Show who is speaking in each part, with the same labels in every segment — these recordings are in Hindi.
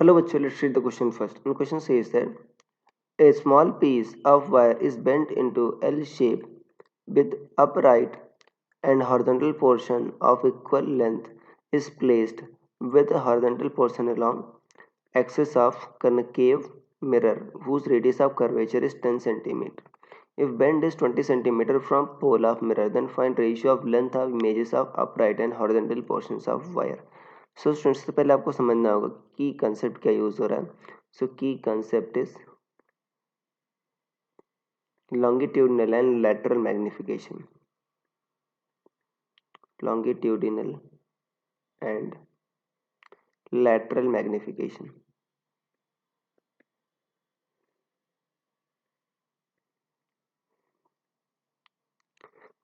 Speaker 1: Hello bachcho, let's read the question first. And the question says that a small piece of wire is bent into L shape with upright and horizontal portion of equal length is placed with a horizontal portion along axis of concave mirror whose radius of curvature is 10 cm. If bend is 20 cm from pole of mirror, then find ratio of length of images of upright and horizontal portions of wire. So students से पहले आपको समझना होगा की कंसेप्ट क्या यूज हो रहा है. सो की concept is longitudinal and lateral magnification. Longitudinal and lateral magnification.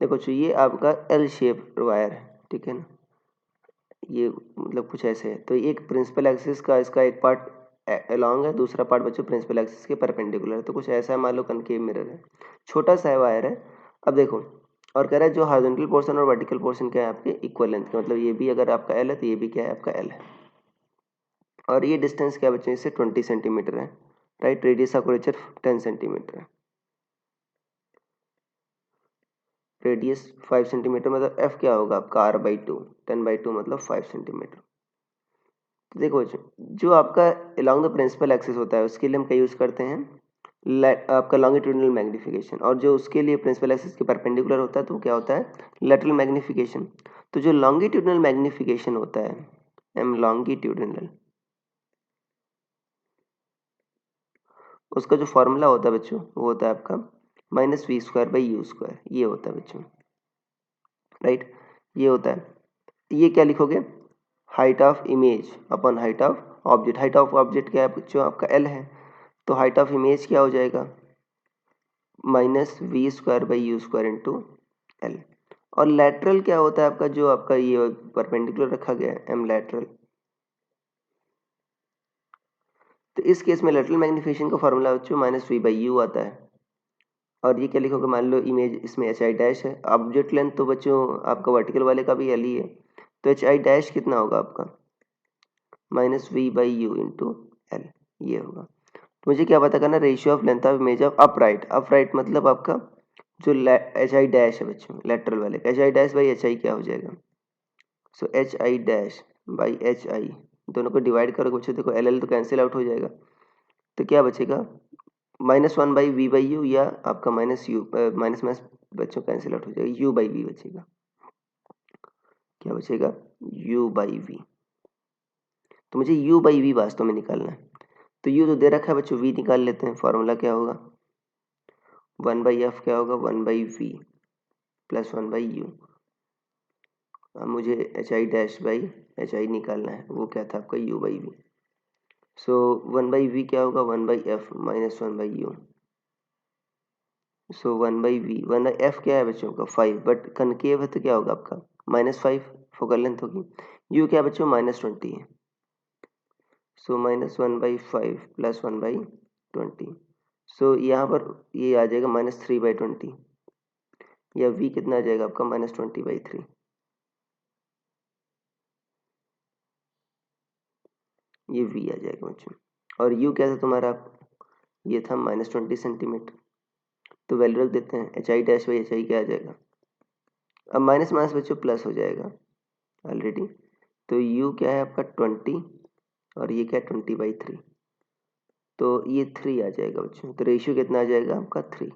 Speaker 1: देखो ये आपका एल शेप वायर है, ठीक है ना. ये मतलब कुछ ऐसे है. तो एक प्रिंसिपल एक्सिस का इसका एक पार्ट अलॉन्ग है, दूसरा पार्ट बच्चों प्रिंसिपल एक्सिस के परपेंडिकुलर है. तो कुछ ऐसा है, मान लो कनकेव मिरर है, छोटा सा वायर है. अब देखो और कह रहा है जो हॉरिजॉन्टल पोर्शन और वर्टिकल पोर्शन क्या है आपके इक्वल लेंथ का, मतलब ये भी अगर आपका एल है तो ये भी क्या है आपका एल है. और ये डिस्टेंस क्या बच्चों इससे 20 सेंटीमीटर है, right. Radius of curvature 10 centimetre है. रेडियस 5 सेंटीमीटर मतलब एफ क्या होगा आपका r/2. 10/2 मतलब 5 सेंटीमीटर. तो देखो जो आपका अलॉन्ग द प्रिंसिपल एक्सिस होता है उसके लिए हम क्या यूज करते हैं, आपका लॉन्गिट्यूडिनल मैग्निफिकेशन. और जो उसके लिए प्रिंसिपल एक्सिस के परपेंडिकुलर होता है तो क्या होता है लैटरल मैग्निफिकेशन. तो जो लॉन्गिट्यूडिनल मैग्निफिकेशन होता है एम लॉन्गिट्यूडिनल, उसका जो फॉर्मूला होता है बच्चों वो होता है आपका -v²/u². ये होता है बच्चों, राइट. ये होता है. ये क्या लिखोगे, height of image upon height of object. Height of object क्या है बच्चों आपका एल है, तो हाइट ऑफ इमेज क्या हो जाएगा -v²/u² इंटू एल. और लैटरल क्या होता है आपका, जो आपका ये परपेंडिकुलर रखा गया है एम लैटरल. तो इस केस में लैटरल मैग्निफिकेशन का फॉर्मूला बच्चों -v/u आता है. और ये क्या लिखोगे, मान लो इमेज इसमें एच आई डैश है, ऑब्जेक्ट लेंथ तो बच्चों आपका वर्टिकल वाले का भी एल ही है, तो एच आई डैश कितना होगा आपका -v/u इंटू एल. ये होगा. मुझे क्या पता करना, ratio of length of image of upright. Upright मतलब आपका जो एच आई डैश है बच्चों लेटरल वाले का, H I dash by H I क्या हो जाएगा. So H I dash by H I दोनों को डिवाइड करोगे बच्चों, देखो एल एल तो कैंसिल आउट हो जाएगा. तो क्या बचेगा -1/v/u या आपका माइनस माइनस बच्चों कैंसिल आउट हो जाएगा, u/v बचेगा. क्या बचेगा u/v. तो मुझे u/v वास्तव में निकालना है. तो u तो दे रखा है बच्चों, v निकाल लेते हैं. फॉर्मूला क्या होगा 1/f क्या होगा 1/v प्लस 1/u. अब मुझे H I dash by H I निकालना है, वो क्या था आपका u/v. सो 1/v क्या होगा 1/f माइनस 1/u. सो 1/v 1/f क्या है बच्चों का 5, बट कनकेव है तो क्या होगा आपका -5 फोकल लेंथ होगी. u क्या बच्चों -20 है. सो -1/5 प्लस 1/20. सो यहाँ पर ये आ जाएगा -3/20 या v कितना आ जाएगा आपका -20/3. ये v आ जाएगा बच्चों. और u क्या था तुम्हारा, ये था -20 सेंटीमीटर. तो वैल्यू रख देते हैं H I dash by H I क्या आ जाएगा. अब माइनस माइनस बच्चों प्लस हो जाएगा ऑलरेडी. तो u क्या है आपका 20 और ये क्या है 20/3. तो ये 3 आ जाएगा बच्चों. तो रेशियो कितना आ जाएगा आपका 3.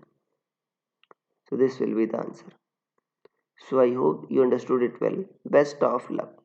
Speaker 1: So this will be the answer. So I hope you understood it well. Best of luck.